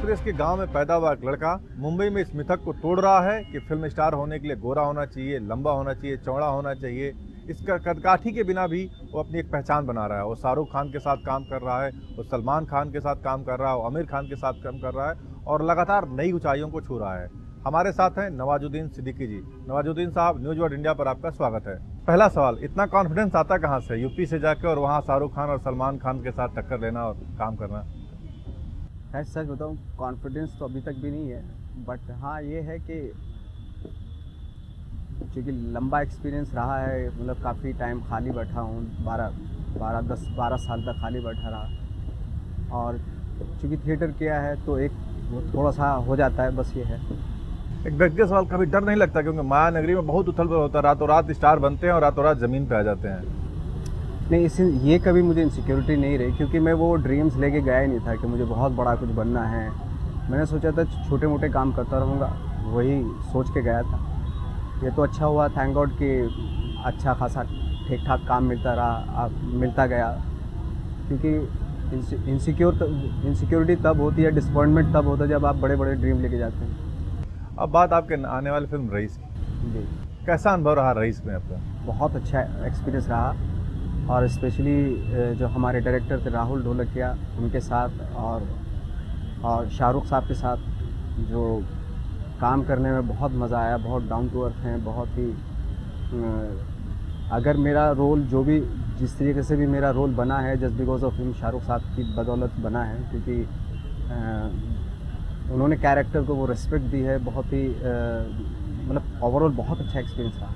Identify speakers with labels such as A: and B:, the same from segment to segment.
A: प्रदेश के गांव में पैदा हुआ एक लड़का मुंबई में इस मिथक को तोड़ रहा है कि फिल्म स्टार होने के लिए गोरा होना चाहिए, लंबा होना चाहिए, चौड़ा होना चाहिए। इसका कदकाठी के बिना भी वो अपनी एक पहचान बना रहा है। वो शाहरुख खान के साथ काम कर रहा है, वो सलमान खान के साथ काम कर रहा है, वो आमिर खान के साथ काम कर रहा है और लगातार नई ऊंचाइयों को छू रहा है। हमारे साथ हैं नवाजुद्दीन सिद्दीकी जी। नवाजुद्दीन साहब, न्यूज वर्ल्ड इंडिया पर आपका स्वागत है। पहला सवाल, इतना कॉन्फिडेंस आता कहाँ से यूपी से जाकर और वहाँ शाहरुख खान और सलमान खान के साथ टक्कर लेना और काम करना?
B: है सच बताऊँ, कॉन्फिडेंस तो अभी तक भी नहीं है, बट हाँ ये है कि क्योंकि लंबा एक्सपीरियंस रहा है, मतलब काफ़ी टाइम खाली बैठा हूँ, 12 साल तक खाली बैठा रहा। और चूँकि थिएटर किया है तो एक वो थोड़ा सा हो जाता है, बस ये है।
A: एक व्यक्तिगत सवाल, कभी डर नहीं लगता? क्योंकि माया नगरी में बहुत उथल पुथल होता है, रातों रात स्टार बनते हैं और रातों रात ज़मीन पे आ जाते हैं।
B: नहीं, ये कभी मुझे इनसिक्योरिटी नहीं रही, क्योंकि मैं वो ड्रीम्स लेके गया ही नहीं था कि मुझे बहुत बड़ा कुछ बनना है। मैंने सोचा था छोटे मोटे काम करता रहूँगा, वही सोच के गया था। ये तो अच्छा हुआ, थैंक गॉड कि अच्छा खासा ठीक ठाक काम मिलता गया। क्योंकि इनसिक्योरिटी तब होती है, डिसअपॉइंटमेंट तब होता है जब आप बड़े बड़े ड्रीम लेके जाते हैं।
A: अब बात आपके आने वाली फिल्म रईस की।
B: जी,
A: कैसा अनुभव रहा रईस में आपका?
B: बहुत अच्छा एक्सपीरियंस रहा, और स्पेशली जो हमारे डायरेक्टर थे राहुल ढोलकिया, उनके साथ और शाहरुख साहब के साथ जो काम करने में बहुत मज़ा आया। बहुत डाउन टू अर्थ हैं, बहुत ही अगर मेरा रोल जो भी जिस तरीके से भी मेरा रोल बना है, just because of him, Shahrukh साहब की बदौलत बना है, क्योंकि उन्होंने कैरेक्टर को वो रिस्पेक्ट दी है। बहुत ही मतलब ओवरऑल बहुत अच्छा एक्सपीरियंस रहा।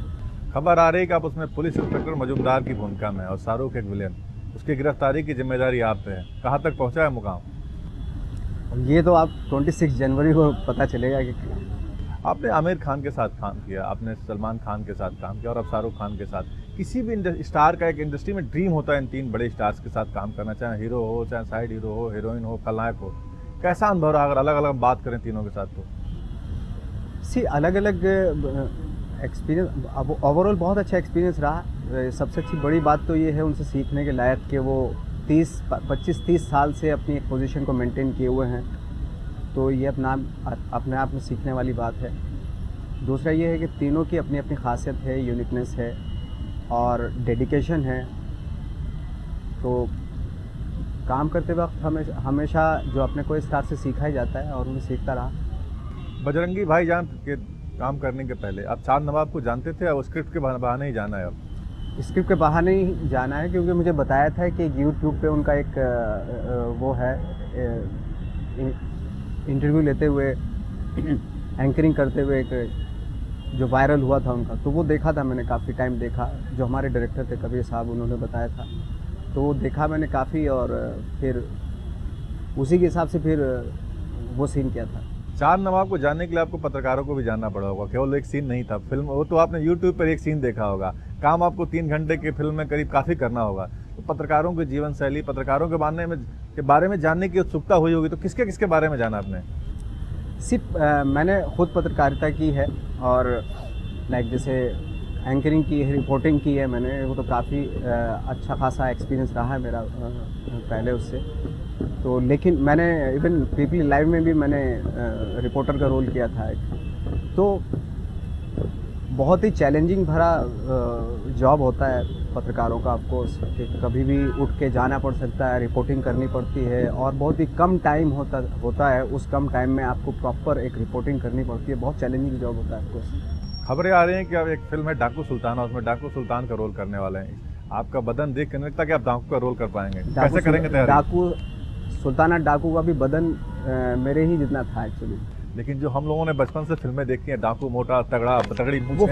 A: खबर आ रही है कि आप उसमें पुलिस इंस्पेक्टर मजूमदार की भूमिका में और शाहरुख एक विलेन, उसकी गिरफ्तारी की जिम्मेदारी आप पे है। कहाँ तक पहुँचा है मुकाम?
B: ये तो आप 26 जनवरी को पता चलेगा कि
A: आपने आमिर खान के साथ काम किया, आपने सलमान खान के साथ काम किया और अब शाहरुख खान के साथ। किसी भी स्टार का एक इंडस्ट्री में ड्रीम होता है इन तीन बड़े स्टार्स के साथ काम करना, चाहे हीरो हो, चाहे साइड हीरो हो, हीरोइन हो, खलनायक हो। कैसा अनुभव रहा अगर अलग अलग बात करें तीनों के साथ? तो
B: अलग अलग एक्सपीरियंस, अब ओवरऑल बहुत अच्छा एक्सपीरियंस रहा। सबसे अच्छी बड़ी बात तो ये है उनसे सीखने के लायक कि वो 25-30 साल से अपनी एक पोजीशन को मेंटेन किए हुए हैं, तो ये अपने आप में सीखने वाली बात है। दूसरा ये है कि तीनों की अपनी अपनी खासियत है, यूनिकनेस है और डेडिकेशन है। तो काम करते वक्त हमेशा जो अपने को स्टार से सीखा ही जाता है और उन्हें सीखता रहा।
A: बजरंगी भाईजान के काम करने के पहले आप चांद नवाब को जानते थे या वो स्क्रिप्ट के बहाने ही जाना है? अब
B: स्क्रिप्ट के बहाने ही जाना है, क्योंकि मुझे बताया था कि यूट्यूब पे उनका एक वो है, इंटरव्यू लेते हुए एंकरिंग करते हुए एक जो वायरल हुआ था उनका, तो वो देखा था मैंने, काफ़ी टाइम देखा। जो हमारे डायरेक्टर थे कबीर साहब, उन्होंने बताया था, तो वो देखा मैंने काफ़ी, और फिर उसी के हिसाब से फिर वो सीन किया था।
A: चांद नवाब को जानने के लिए आपको पत्रकारों को भी जानना पड़ा होगा, केवल एक सीन नहीं था फिल्म, वो तो आपने यूट्यूब पर एक सीन देखा होगा। काम आपको 3 घंटे की फिल्म में करीब काफ़ी करना होगा, तो पत्रकारों की जीवन शैली, पत्रकारों के बारे में जानने की उत्सुकता हुई होगी, तो किसके किसके बारे में जाना आपने?
B: सिर्फ मैंने खुद पत्रकारिता की है, और लाइक जैसे एंकरिंग की है, रिपोर्टिंग की है मैंने, वो तो काफ़ी अच्छा खासा एक्सपीरियंस रहा है मेरा पहले उससे। तो लेकिन मैंने इवन पीपली लाइव में भी मैंने रिपोर्टर का रोल किया था एक। तो बहुत ही चैलेंजिंग भरा जॉब होता है पत्रकारों का, ऑफकोर्स, कि कभी भी उठ के जाना पड़ सकता है, रिपोर्टिंग करनी पड़ती है, और बहुत ही कम टाइम होता है। उस कम टाइम में आपको प्रॉपर एक रिपोर्टिंग करनी पड़ती है। बहुत चैलेंजिंग जॉब होता है ऑफकोर्स।
A: खबरें आ रही हैं कि अब एक फिल्म है डाकू सुल्तान, और उसमें डाकू सुल्तान का रोल करने वाले हैं। आपका बदन देख कर नहीं लगता कि आप डाकू का रोल कर पाएंगे? कैसे करेंगे तैयारी?
B: डाकू सुल्ताना डाकू का भी बदन मेरे ही जितना था एक्चुअली।
A: लेकिन जो हम लोगों ने बचपन से फिल्में देखी हैं, डाकू मोटा तगड़ा तगड़ी
B: वो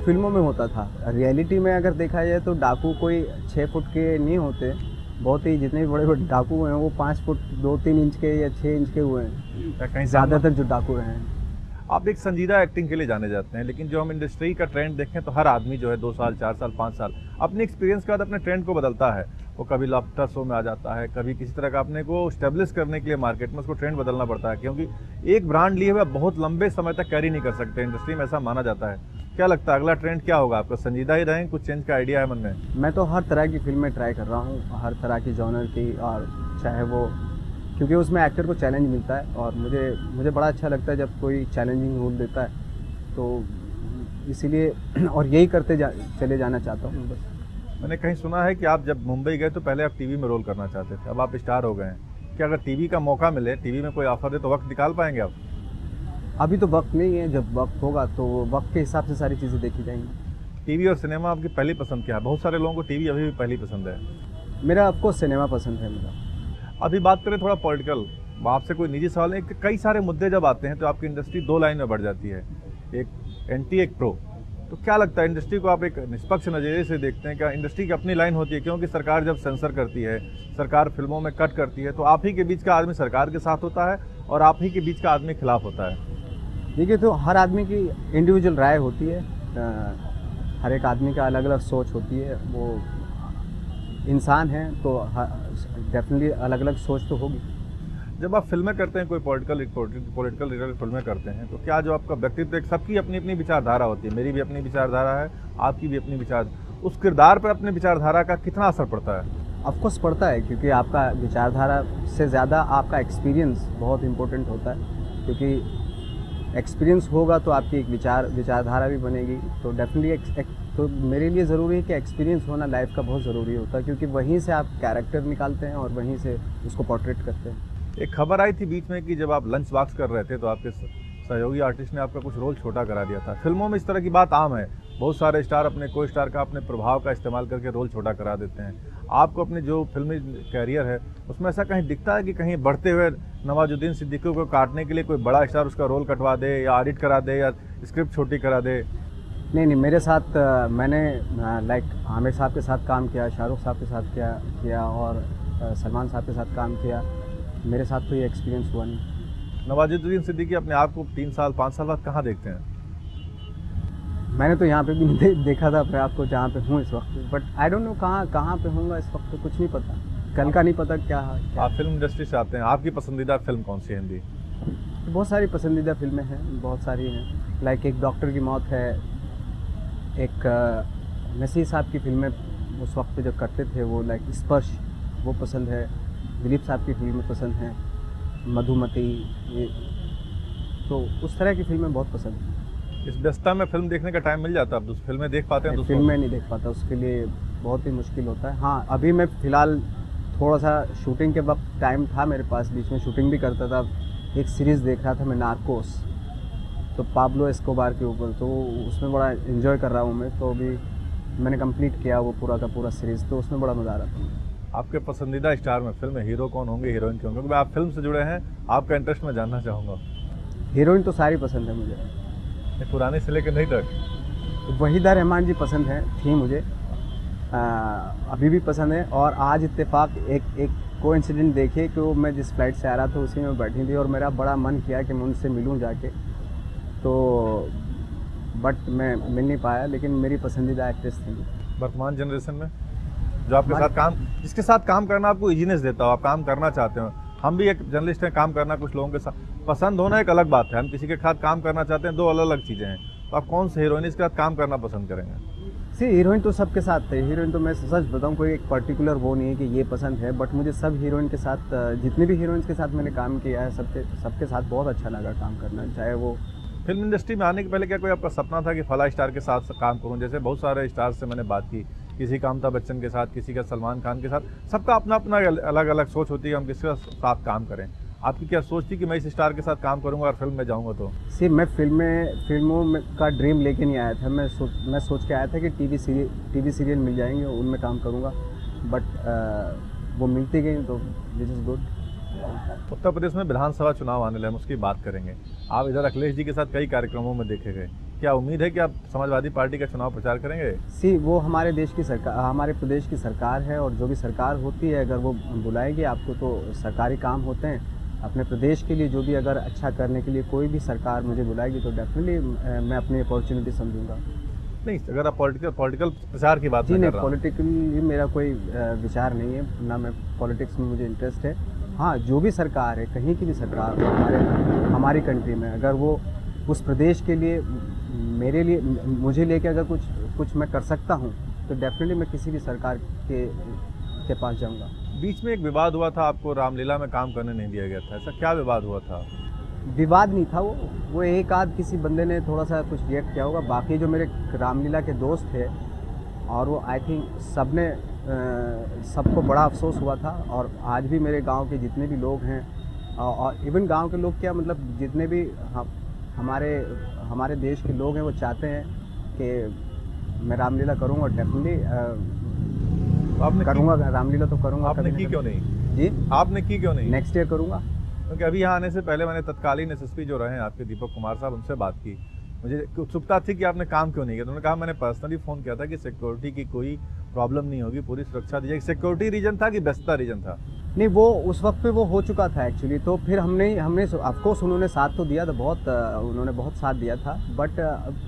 B: फिल्मों में होता था। रियलिटी में अगर देखा जाए तो डाकू कोई 6 फुट के नहीं होते। बहुत ही जितने भी बड़े बड़े डाकू हैं वो 5 फुट 2-3 इंच के या 6 इंच के हुए हैं,
A: कहीं
B: ज़्यादातर जो डाकू रहे हैं।
A: आप एक संजीदा एक्टिंग के लिए जाने जाते हैं, लेकिन जो हम इंडस्ट्री का ट्रेंड देखें तो हर आदमी जो है 2 साल 4 साल 5 साल अपने एक्सपीरियंस के बाद अपने ट्रेंड को बदलता है। वो कभी लाफ्टर शो में आ जाता है, कभी किसी तरह का अपने को स्टेब्लिश करने के लिए मार्केट में उसको ट्रेंड बदलना पड़ता है, क्योंकि एक ब्रांड लिए हुए बहुत लंबे समय तक कैरी नहीं कर सकते। इंडस्ट्री में ऐसा माना जाता है। क्या लगता है अगला ट्रेंड क्या होगा आपका? संजीदा ही रहें, कुछ चेंज का आइडिया है मन में?
B: मैं तो हर तरह की फिल्में ट्राई कर रहा हूँ, हर तरह की जॉनर की, और चाहे वो क्योंकि उसमें एक्टर को चैलेंज मिलता है और मुझे बड़ा अच्छा लगता है जब कोई चैलेंजिंग रोल देता है, तो इसीलिए और यही चले जाना चाहता हूँ बस।
A: मैंने कहीं सुना है कि आप जब मुंबई गए तो पहले आप टीवी में रोल करना चाहते थे, अब आप स्टार हो गए हैं। क्या अगर टीवी का मौका मिले, टीवी में कोई ऑफर दे तो वक्त निकाल पाएंगे आप?
B: अभी तो वक्त नहीं है, जब वक्त होगा तो वक्त के हिसाब से सारी चीज़ें देखी जाएंगी।
A: टीवी और सिनेमा आपकी पहली पसंद क्या है? बहुत सारे लोगों को टीवी अभी भी पहली पसंद है।
B: मेरा आपको सिनेमा पसंद है मेरा।
A: अभी बात करें थोड़ा पॉलिटिकल, आपसे कोई निजी सवाल है कि कई सारे मुद्दे जब आते हैं तो आपकी इंडस्ट्री दो लाइन में बढ़ जाती है, एक एंटी एक प्रो। तो क्या लगता है इंडस्ट्री को आप एक निष्पक्ष नज़रिए से देखते हैं? क्या इंडस्ट्री की अपनी लाइन होती है? क्योंकि सरकार जब सेंसर करती है, सरकार फिल्मों में कट करती है, तो आप ही के बीच का आदमी सरकार के साथ होता है और आप ही के बीच का आदमी खिलाफ होता है।
B: देखिए, तो हर आदमी की इंडिविजुअल राय होती है, हर एक आदमी का अलग अलग सोच होती है। वो इंसान है तो डेफिनेटली अलग अलग सोच तो होगी।
A: जब आप फिल्में करते हैं, कोई पॉलिटिकल रिलेटेड फिल्में करते हैं, तो क्या जो आपका व्यक्तित्व, एक सबकी अपनी अपनी विचारधारा होती है, मेरी भी अपनी विचारधारा है, आपकी भी अपनी विचार, उस किरदार पर अपने विचारधारा का कितना असर पड़ता है?
B: ऑफकोर्स पड़ता है, क्योंकि आपका विचारधारा से ज़्यादा आपका एक्सपीरियंस बहुत इम्पोर्टेंट होता है। क्योंकि एक्सपीरियंस होगा तो आपकी एक विचारधारा भी बनेगी। तो डेफिनेटली तो मेरे लिए ज़रूरी है कि एक्सपीरियंस होना लाइफ का बहुत ज़रूरी होता है, क्योंकि वहीं से आप कैरेक्टर निकालते हैं और वहीं से उसको पोर्ट्रेट करते हैं।
A: एक खबर आई थी बीच में कि जब आप लंच बॉक्स कर रहे थे तो आपके सहयोगी आर्टिस्ट ने आपका कुछ रोल छोटा करा दिया था। फिल्मों में इस तरह की बात आम है, बहुत सारे स्टार अपने को स्टार का अपने प्रभाव का इस्तेमाल करके रोल छोटा करा देते हैं। आपको अपने जो फिल्मी कैरियर है उसमें ऐसा कहीं दिखता है कि कहीं बढ़ते हुए नवाजुद्दीन सिद्दीकी को काटने के लिए कोई बड़ा स्टार उसका रोल कटवा दे या ऑडिट करा दे या स्क्रिप्ट छोटी करा दे?
B: नहीं, मेरे साथ मैंने लाइक आमिर साहब के साथ काम किया, शाहरुख साहब के साथ किया और सलमान साहब के साथ काम किया। मेरे साथ तो ये एक्सपीरियंस हुआ नहीं।
A: नवाजुद्दीन सिद्दीकी अपने आप को 3 साल 5 साल बाद कहाँ देखते हैं?
B: मैंने तो यहाँ पे भी नहीं देखा था अपने आप को जहाँ पे हूँ इस वक्त, बट आई डोंट नो कहाँ पे हूँगा इस वक्त, तो कुछ नहीं पता, कल का नहीं पता क्या।
A: आप फिल्म इंडस्ट्री से आते हैं, आपकी पसंदीदा फिल्म कौन सी है हिंदी?
B: बहुत सारी पसंदीदा फिल्में हैं, बहुत सारी हैं। लाइक एक डॉक्टर की मौत है, एक नसीर साहब की फिल्में उस वक्त पे जब करते थे वो, लाइक स्पर्श, वो पसंद है। दिलीप साहब की फिल्में पसंद हैं, मधुमती, ये तो उस तरह की फिल्में बहुत पसंद हैं।
A: इस व्यस्तता में फिल्म देखने का टाइम मिल जाता है? आप फिल्में देख पाते हैं?
B: फिल्में नहीं देख पाता, उसके लिए बहुत ही मुश्किल होता है। हाँ, अभी मैं फ़िलहाल थोड़ा सा शूटिंग के वक्त टाइम था मेरे पास, बीच में शूटिंग भी करता था। एक सीरीज़ देख रहा था मैं, नार्कोस, तो पाब्लो एस्कोबार के ऊपर, तो उसमें बड़ा एंजॉय कर रहा हूँ मैं। तो अभी मैंने कंप्लीट किया वो पूरा का पूरा सीरीज़, तो उसमें बड़ा मज़ा आ रहा था।
A: आपके पसंदीदा स्टार में फिल्म में हीरो कौन होंगे, हीरोइन कौन? क्योंकि आप फिल्म से जुड़े हैं, आपका इंटरेस्ट मैं जानना चाहूँगा।
B: हीरोइन तो सारी पसंद है मुझे,
A: पुराने से लेकर नई तक।
B: वहीदा रहमान जी पसंद थी मुझे, अभी भी पसंद है। और आज इत्तेफाक एक कोइंसिडेंट देखिए कि वो मैं जिस फ्लाइट से आ रहा था उसी में बैठी थी और मेरा बड़ा मन किया कि मैं उनसे मिलूं जाके, तो बट मैं मिल नहीं पाया, लेकिन मेरी पसंदीदा एक्ट्रेस थी।
A: वर्तमान जनरेशन में जो आपके साथ काम, जिसके साथ काम करना आपको इजीनेस देता हो, आप काम करना चाहते हो। हम भी एक जर्नलिस्ट हैं, काम करना कुछ लोगों के साथ पसंद होना एक अलग बात है, हम किसी के साथ काम करना चाहते हैं, दो अलग अलग चीज़ें हैं। तो आप कौन से हीरोइन के साथ काम करना पसंद करेंगे?
B: हीरोइन तो सबके साथ है, हीरोइन तो मैं सच बताऊं कोई एक पर्टिकुलर वो नहीं है कि ये पसंद है, बट मुझे सब हीरोइन के साथ, जितने भी हीरोइंस के साथ मैंने काम किया है, सबके साथ बहुत अच्छा लगा काम करना। चाहे वो
A: फिल्म इंडस्ट्री में आने के पहले क्या कोई आपका सपना था कि फला स्टार के साथ काम करूं? जैसे बहुत सारे स्टार से मैंने बात की, किसी का अमिताभ बच्चन के साथ, किसी का सलमान खान के साथ, सबका अपना अपना अलग अलग सोच होती है हम किसके साथ काम करें। आपकी क्या सोच थी कि मैं इस स्टार के साथ काम करूंगा और फिल्म में जाऊंगा? तो
B: मैं फिल्मों में का ड्रीम लेके नहीं आया था, मैं सोच के आया था कि टीवी सीरियल मिल जाएंगे, उनमें काम करूंगा, बट वो मिलती गई, तो this is good.
A: Uttar Pradesh में विधानसभा चुनाव आने लगे, हम उसकी बात करेंगे। आप इधर अखिलेश जी के साथ कई कार्यक्रमों में देखे गए, क्या उम्मीद है कि आप समाजवादी पार्टी का चुनाव प्रचार करेंगे?
B: वो हमारे देश की सरकार, हमारे प्रदेश की सरकार है, और जो भी सरकार होती है अगर वो बुलाएगी आपको, तो सरकारी काम होते हैं अपने प्रदेश के लिए, जो भी अगर अच्छा करने के लिए कोई भी सरकार मुझे बुलाएगी तो डेफिनेटली मैं अपनी अपॉर्चुनिटी समझूंगा।
A: नहीं, अगर आप पॉलिटिकल प्रचार की बात
B: नहीं, पॉलिटिकली मेरा कोई विचार नहीं है, ना मैं पॉलिटिक्स में मुझे इंटरेस्ट है। हाँ, जो भी सरकार है, कहीं की भी सरकार हमारी कंट्री में, अगर वो उस प्रदेश के लिए मेरे लिए मुझे लेके अगर कुछ मैं कर सकता हूँ, तो डेफिनेटली मैं किसी भी सरकार के के पास जाऊंगा।
A: बीच में एक विवाद हुआ था, आपको रामलीला में काम करने नहीं दिया गया था, ऐसा क्या विवाद हुआ था?
B: विवाद नहीं था वो एक आध किसी बंदे ने थोड़ा सा कुछ रिएक्ट किया होगा। बाकी जो मेरे रामलीला के दोस्त थे और वो आई थिंक सबको बड़ा अफसोस हुआ था। और आज भी मेरे गांव के जितने भी लोग हैं और इवन गांव के लोग क्या मतलब जितने भी हमारे देश के लोग हैं वो चाहते हैं कि मैं रामलीला करूंगा। डेफिनेटली
A: आपने
B: करूंगा, रामलीला तो करूंगा।
A: आपने की क्यों नहीं
B: जी,
A: आपने की क्यों नहीं?
B: नेक्स्ट ईयर करूंगा।
A: क्योंकि अभी यहाँ आने से पहले मैंने तत्कालीन एसएसपी जो रहे हैं आपके दीपक कुमार साहब, उनसे बात की। मुझे उत्सुकता थी कि आपने काम क्यों नहीं किया, तो उन्होंने कहा मैंने पर्सनली फ़ोन किया था कि सिक्योरिटी की कोई प्रॉब्लम नहीं होगी, पूरी सुरक्षा दी जाएगी। सिक्योरिटी रीजन था कि व्यस्तता रीजन था?
B: नहीं, वो उस वक्त पे वो हो चुका था एक्चुअली। तो फिर हमने ऑफकोर्स उन्होंने साथ तो दिया था, उन्होंने बहुत साथ दिया था। बट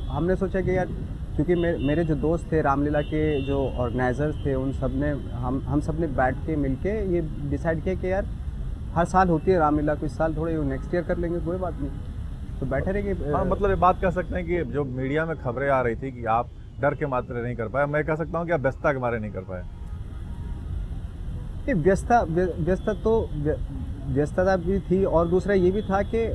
B: हमने सोचा कि यार क्योंकि मेरे जो दोस्त थे रामलीला के जो ऑर्गेनाइजर्स थे, उन सब ने हम सब ने बैठ के मिलके ये डिसाइड किया कि यार हर साल होती है रामलीला, कुछ साल थोड़े नेक्स्ट ईयर कर लेंगे, कोई बात नहीं। तो बैठे रहे कि
A: हाँ, मतलब ये बात कह सकते हैं कि जो मीडिया में खबरें आ रही थी कि आप डर के मारे नहीं कर पाए, मैं कह सकता हूँ कि आप व्यस्तता के मारे नहीं कर पाए।
B: व्यस्तता भी थी और दूसरा ये भी था कि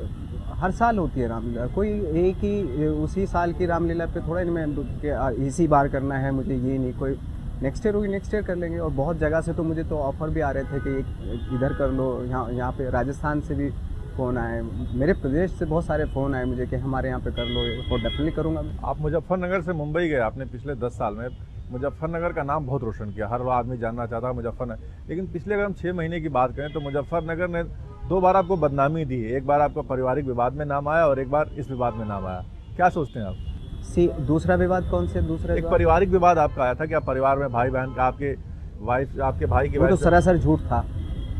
B: हर साल होती है रामलीला, कोई एक ही उसी साल की रामलीला पे थोड़ा नहीं मैं इसी बार करना है मुझे, ये नहीं, कोई नेक्स्ट ईयर होगी, नेक्स्ट ईयर कर लेंगे। और बहुत जगह से तो मुझे तो ऑफ़र भी आ रहे थे कि इधर कर लो, यहाँ पे राजस्थान से भी फ़ोन आए, मेरे प्रदेश से बहुत सारे फ़ोन आए मुझे कि हमारे यहाँ पे कर लो, और डेफिनेटली करूँगा मैं।
A: आप मुजफ्फरनगर से मुंबई गए, आपने पिछले 10 साल में मुजफ्फरनगर का नाम बहुत रोशन किया, हर आदमी जानना चाहता है मुजफ्फरनगर। लेकिन पिछले अगर हम 6 महीने की बात करें तो मुजफ्फरनगर ने 2 बार आपको बदनामी दी है। एक बार आपका पारिवारिक विवाद में नाम आया और एक बार इस विवाद में नाम आया। क्या सोचते हैं आप?
B: दूसरा विवाद कौन से?
A: एक पारिवारिक विवाद आपका आया था कि आप परिवार में भाई बहन का, आपके वाइफ, आपके भाई की
B: वो
A: वाइफ,
B: तो सरासर झूठ था,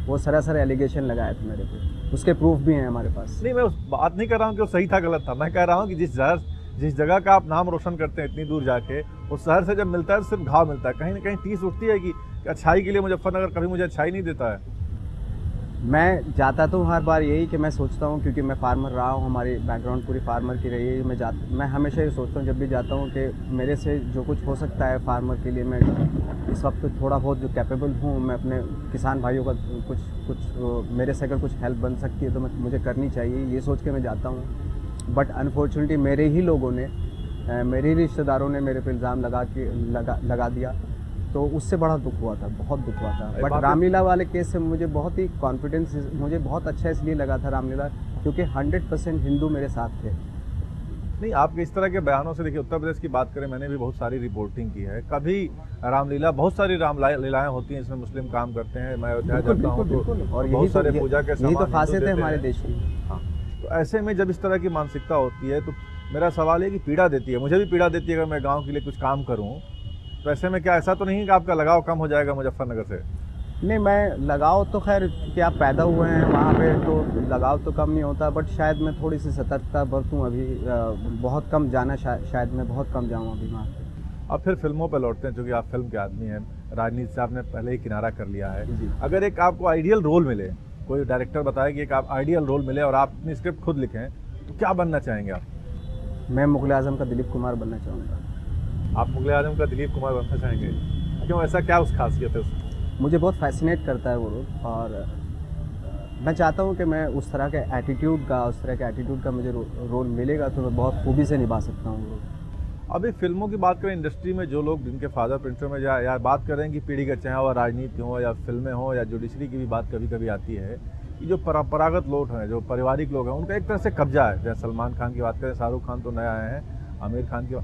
B: वो सरासर एलिगेशन लगाए थे मेरे पे, उसके प्रूफ भी हैं हमारे पास।
A: नहीं, मैं उस बात नहीं कर रहा हूँ कि वो सही था गलत था, मैं कह रहा हूँ कि जिस जगह का आप नाम रोशन करते हैं इतनी दूर जाके, उस शहर से जब मिलता है तो सिर्फ घाव मिलता है, कहीं ना कहीं टीस उठती है कि अच्छाई के लिए मुजफ्फरनगर कभी मुझे अच्छाई नहीं देता है।
B: मैं जाता तो हर बार यही कि मैं सोचता हूँ, क्योंकि मैं फार्मर रहा हूँ, हमारी बैकग्राउंड पूरी फार्मर की रही है। मैं हमेशा ये सोचता हूँ जब भी जाता हूँ कि मेरे से जो कुछ हो सकता है फार्मर के लिए, मैं इस वक्त थोड़ा बहुत जो कैपेबल हूँ, मैं अपने किसान भाइयों का कुछ मेरे से अगर कुछ हेल्प बन सकती है तो मुझे करनी चाहिए, ये सोच के मैं जाता हूँ। बट अनफॉर्चुनेटली मेरे ही लोगों ने, मेरे ही रिश्तेदारों ने मेरे पे इल्ज़ाम लगा दिया, तो उससे बड़ा दुख हुआ था, बहुत दुख हुआ था। बट रामलीला वाले केस से मुझे बहुत ही कॉन्फिडेंस, मुझे बहुत अच्छा इसलिए लगा था रामलीला, क्योंकि 100% हिंदू मेरे साथ थे।
A: नहीं, आपके इस तरह के बयानों से देखिए, उत्तर प्रदेश की बात करें, मैंने भी बहुत सारी रिपोर्टिंग की है। कभी रामलीला, बहुत सारी रामलीलाएं होती हैं, इसमें मुस्लिम काम करते हैं, मैं अयोध्या जाता हूँ तो
B: और
A: बहुत सारे पूजा के
B: यही तो खासियत है हमारे देश की।
A: हाँ, तो ऐसे में जब इस तरह की मानसिकता होती है तो मेरा सवाल है कि पीड़ा देती है, मुझे भी पीड़ा देती है अगर मैं गाँव के लिए कुछ काम करूँ, तो ऐसे में क्या ऐसा तो नहीं कि आपका लगाव कम हो जाएगा मुजफ्फरनगर से?
B: नहीं, मैं लगाव तो खैर कि आप पैदा हुए हैं वहाँ पे तो लगाव तो कम नहीं होता, बट शायद मैं थोड़ी सी सतर्कता बरतूँ अभी, बहुत कम जाना, शायद मैं बहुत कम जाऊँ अभी वहाँ पे।
A: अब फिर फिल्मों पर लौटते हैं, क्योंकि आप फिल्म के आदमी हैं, राजनीति से आपने पहले ही किनारा कर लिया है। अगर एक आपको आइडियल रोल मिले, कोई डायरेक्टर बताए कि एक आप आइडियल रोल मिले और आप अपनी स्क्रिप्ट खुद लिखें, तो क्या बनना चाहेंगे आप?
B: मैं मुग़ल आज़म का दिलीप कुमार बनना चाहूँगा।
A: आप मुग़ल आज़म का दिलीप कुमार बनना चाहेंगे? क्यों, ऐसा क्या उस खासियत है उसमें?
B: मुझे बहुत फैसिनेट करता है वो रोल, और मैं चाहता हूँ कि मैं उस तरह के एटीट्यूड का मुझे रोल मिलेगा तो मैं बहुत खूबी से निभा सकता हूँ वो।
A: अभी फिल्मों की बात करें, इंडस्ट्री में जो लोग जिनके फादर प्रिंटर में या बात करें कि पीढ़ी का, चाहे वह राजनीति हो या फिल्में हो या जुडिशरी की भी बात कभी कभी आती है, कि जो परंपरागत लोग हैं, जो पारिवारिक लोग हैं, उनका एक तरह से कब्जा है। जैसे सलमान खान की बात करें, शाहरुख खान तो नया आए हैं, आमिर खान की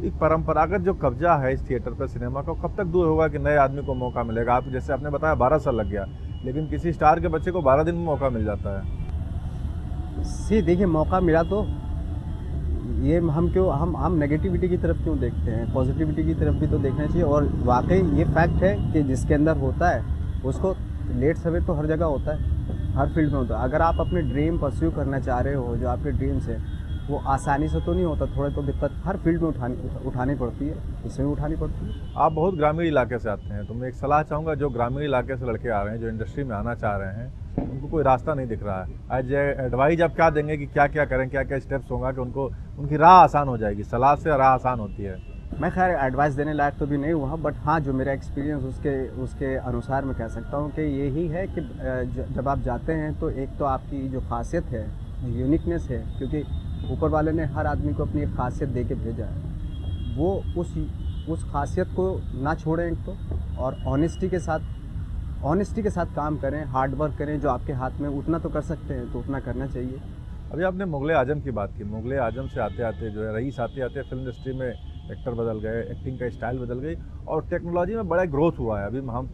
A: एक परंपरागत जो कब्जा है इस थिएटर पर, सिनेमा का, कब तक दूर होगा कि नए आदमी को मौका मिलेगा? आप जैसे आपने बताया 12 साल लग गया, लेकिन किसी स्टार के बच्चे को 12 दिन में मौका मिल जाता है।
B: देखिए, मौका मिला तो ये हम नेगेटिविटी की तरफ क्यों देखते हैं? पॉजिटिविटी की तरफ भी तो देखना चाहिए। और वाकई ये फैक्ट है कि जिसके अंदर होता है उसको लेट सवेर तो हर जगह होता है, हर फील्ड में होता है। अगर आप अपने ड्रीम परस्यू करना चाह रहे हो, जो आपके ड्रीम्स है, वो आसानी से तो नहीं होता, थोड़े तो दिक्कत हर फील्ड में उठानी पड़ती है, इसमें उठानी पड़ती है।
A: आप बहुत ग्रामीण इलाके से आते हैं, तो मैं एक सलाह चाहूँगा, जो ग्रामीण इलाके से लड़के आ रहे हैं, जो इंडस्ट्री में आना चाह रहे हैं, उनको कोई रास्ता नहीं दिख रहा है, एज एडवाइज आप क्या देंगे कि क्या क्या करें, क्या क्या स्टेप्स होगा कि उनको उनकी राह आसान हो जाएगी? सलाह से राह आसान होती है।
B: मैं खैर एडवाइस देने लायक तो भी नहीं हुआ, बट हाँ जो मेरा एक्सपीरियंस उसके अनुसार मैं कह सकता हूँ कि यही है कि जब आप जाते हैं तो एक तो आपकी जो खासियत है, जो यूनिकनेस है, क्योंकि ऊपर वाले ने हर आदमी को अपनी एक खासियत दे के भेजा है, वो उस खासियत को ना छोड़ें एक तो, और ऑनेस्टी के साथ काम करें, हार्ड वर्क करें, जो आपके हाथ में उतना तो कर सकते हैं तो उतना करना चाहिए।
A: अभी आपने मुगले आजम की बात की। मुगले आजम से आते आते जो है रईस आते आते फिल्म इंडस्ट्री में एक्टर बदल गए, एक्टिंग का स्टाइल बदल गई और टेक्नोलॉजी में बड़ा ग्रोथ हुआ है। अभी हम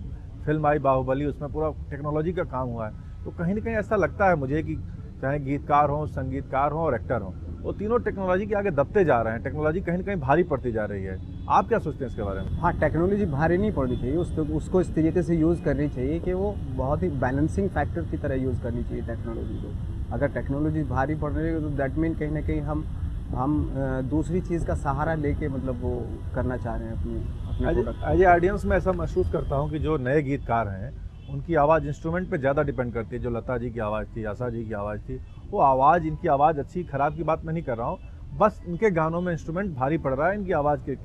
A: फिल्म आई बाहुबली, उसमें पूरा टेक्नोलॉजी का काम हुआ है। तो कहीं ना कहीं ऐसा लगता है मुझे कि चाहे गीतकार हों, संगीतकार हों और एक्टर हों, वो तीनों टेक्नोलॉजी के आगे दबते जा रहे हैं। टेक्नोलॉजी कहीं ना कहीं भारी पड़ती जा रही है। आप क्या सोचते हैं इसके बारे में?
B: हाँ, टेक्नोलॉजी भारी नहीं पड़नी चाहिए, उसको इस तरीके से यूज़ करनी चाहिए कि वो बहुत ही बैलेंसिंग फैक्टर की तरह यूज़ करनी चाहिए टेक्नोलॉजी को। अगर टेक्नोलॉजी भारी पड़ रही है तो दैट मीन कहीं ना कहीं हम दूसरी चीज़ का सहारा लेके मतलब वो करना चाह रहे हैं अपने प्रोडक्ट।
A: एज ए ऑडियंस में ऐसा महसूस करता हूँ कि जो नए गीतकार हैं उनकी आवाज़ इंस्ट्रूमेंट पे ज़्यादा डिपेंड करती है। जो लता जी की आवाज़ थी, आशा जी की आवाज़ थी, वो आवाज़, इनकी आवाज़ अच्छी खराब की बात मैं नहीं कर रहा हूँ, बस इनके गानों में इंस्ट्रूमेंट भारी पड़ रहा है इनकी आवाज़ की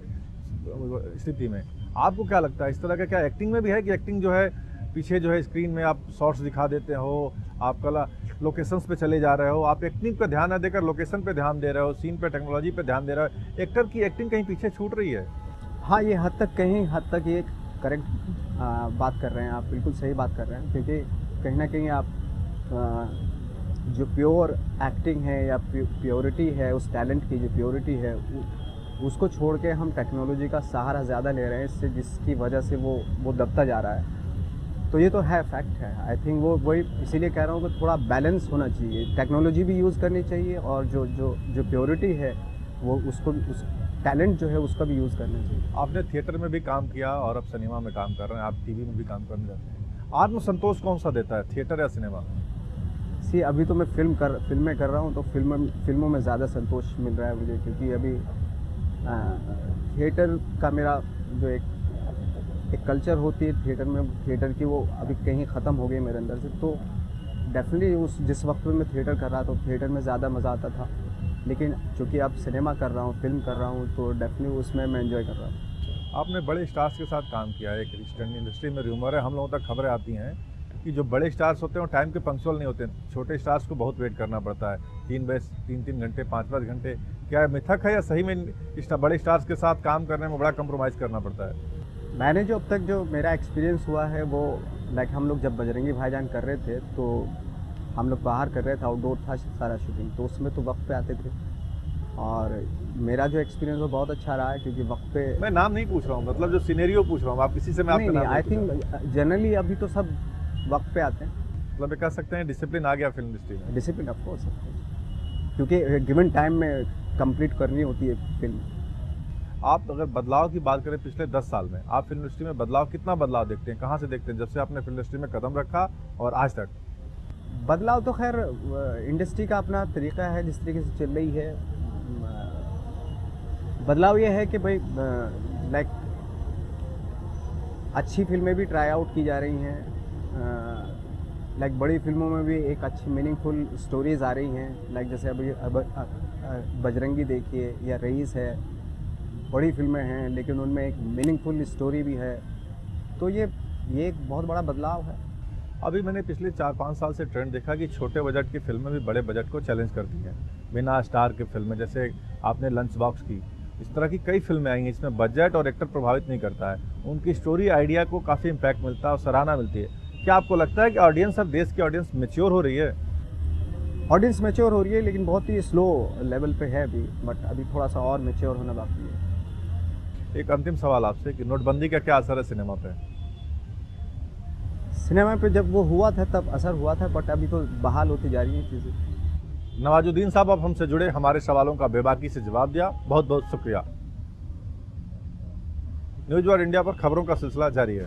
A: स्थिति में। आपको क्या लगता है इस तरह का क्या एक्टिंग में भी है कि एक्टिंग जो है पीछे जो है स्क्रीन में आप शॉर्ट्स दिखा देते हो, आप कला लोकेशंस पे चले जा रहे हो, आप एक्टिंग पे ध्यान न देकर लोकेशन पे ध्यान दे रहे हो, सीन पे टेक्नोलॉजी पे ध्यान दे रहे हो, एक्टर की एक्टिंग कहीं पीछे छूट रही है?
B: हाँ, ये कहीं हद तक ये करेक्ट बात कर रहे हैं आप, बिल्कुल सही बात कर रहे हैं, क्योंकि कहीं ना कहीं आप जो प्योर एक्टिंग है या प्योरिटी है, उस टैलेंट की जो प्योरिटी है उसको छोड़ के हम टेक्नोलॉजी का सहारा ज़्यादा ले रहे हैं, इससे जिसकी वजह से वो दबता जा रहा है। तो ये तो है, फैक्ट है। आई थिंक वही इसीलिए कह रहा हूँ कि थोड़ा बैलेंस होना चाहिए, टेक्नोलॉजी भी यूज़ करनी चाहिए और जो प्योरिटी है वो उस टैलेंट जो है उसका भी यूज़ करना चाहिए।
A: आपने थिएटर में भी काम किया और अब सिनेमा में काम कर रहे हैं, आप टीवी में भी काम करने जाते हैं। आत्मसंतोष कौन सा देता है, थिएटर या सिनेमा?
B: अभी तो मैं फिल्में कर रहा हूँ, तो फिल्मों में ज़्यादा संतोष मिल रहा है मुझे, क्योंकि अभी थिएटर का मेरा जो एक कल्चर होती है थिएटर की, वो अभी कहीं ख़त्म हो गई मेरे अंदर से। तो डेफिनेटली जिस वक्त में मैं थिएटर कर रहा था तो थिएटर में ज़्यादा मज़ा आता था, लेकिन चूँकि अब सिनेमा कर रहा हूँ, फिल्म कर रहा हूँ, तो डेफिनेटली उसमें मैं एंजॉय कर रहा हूँ।
A: आपने बड़े स्टार्स के साथ काम किया है। एक इंडस्ट्री में र्यूमर है, हम लोगों तक खबरें आती हैं कि जो बड़े स्टार्स होते हैं वो टाइम के पंक्चुअल नहीं होते, छोटे स्टार्स को बहुत वेट करना पड़ता है, 3 घंटे 5 घंटे। क्या मिथक है या सही में बड़े स्टार्स के साथ काम करने में बड़ा कंप्रोमाइज़ करना पड़ता है?
B: मैंने जो अब तक जो मेरा एक्सपीरियंस हुआ है वो लाइक हम लोग जब बजरंगी भाईजान कर रहे थे तो हम लोग बाहर कर रहे थे, आउटडोर था सारा शूटिंग, तो उसमें तो वक्त पे आते थे और मेरा जो एक्सपीरियंस वो बहुत अच्छा रहा है, क्योंकि वक्त पे।
A: मैं नाम नहीं पूछ रहा हूँ, मतलब जो सिनेरियो पूछ रहा हूँ, आप किसी से मैं आपका नाम
B: नहीं, आई थिंक जनरली अभी तो सब वक्त पे आते हैं।
A: मतलब ये कह सकते हैं डिसिप्लिन आ गया फिल्म इंडस्ट्री में?
B: डिसिप्लिन ऑफ कोर्स, क्योंकि गिवन टाइम में कंप्लीट करनी होती है फिल्म।
A: आप अगर बदलाव की बात करें पिछले 10 साल में, आप फिल्म इंडस्ट्री में बदलाव, कितना बदलाव देखते हैं, कहाँ से देखते हैं जब से आपने फिल्म इंडस्ट्री में कदम रखा और आज तक?
B: बदलाव तो खैर इंडस्ट्री का अपना तरीका है, जिस तरीके से चल रही है। बदलाव ये है कि भाई लाइक अच्छी फिल्में भी ट्राई आउट की जा रही हैं, लाइक बड़ी फिल्मों में भी एक अच्छी मीनिंगफुल स्टोरीज़ आ रही हैं, लाइक जैसे अभी बजरंगी देखिए या रईस है, बड़ी फिल्में हैं लेकिन उनमें एक मीनिंगफुल स्टोरी भी है। तो ये एक बहुत बड़ा बदलाव है।
A: अभी मैंने पिछले 4-5 साल से ट्रेंड देखा कि छोटे बजट की फिल्में भी बड़े बजट को चैलेंज करती हैं, बिना स्टार की फिल्में। जैसे आपने लंच बॉक्स की, इस तरह की कई फिल्में आई हैं, इसमें बजट और एक्टर प्रभावित नहीं करता है, उनकी स्टोरी आइडिया को काफ़ी इम्पैक्ट मिलता है और सराहना मिलती है। क्या आपको लगता है कि ऑडियंस, अब देश की ऑडियंस मैच्योर हो रही है?
B: ऑडियंस मैच्योर हो रही है, लेकिन बहुत ही स्लो लेवल पे है अभी, बट अभी थोड़ा सा और मैच्योर होना बाकी है।
A: एक अंतिम सवाल आपसे कि नोटबंदी का क्या असर है सिनेमा पे?
B: सिनेमा पे जब वो हुआ था तब असर हुआ था, बट अभी तो बहाल होती जा रही है चीज़ें।
A: नवाजुद्दीन साहब, आप हमसे जुड़े, हमारे सवालों का बेबाकी से जवाब दिया, बहुत बहुत शुक्रिया। न्यूज़ वर्ल्ड इंडिया पर खबरों का सिलसिला जारी है।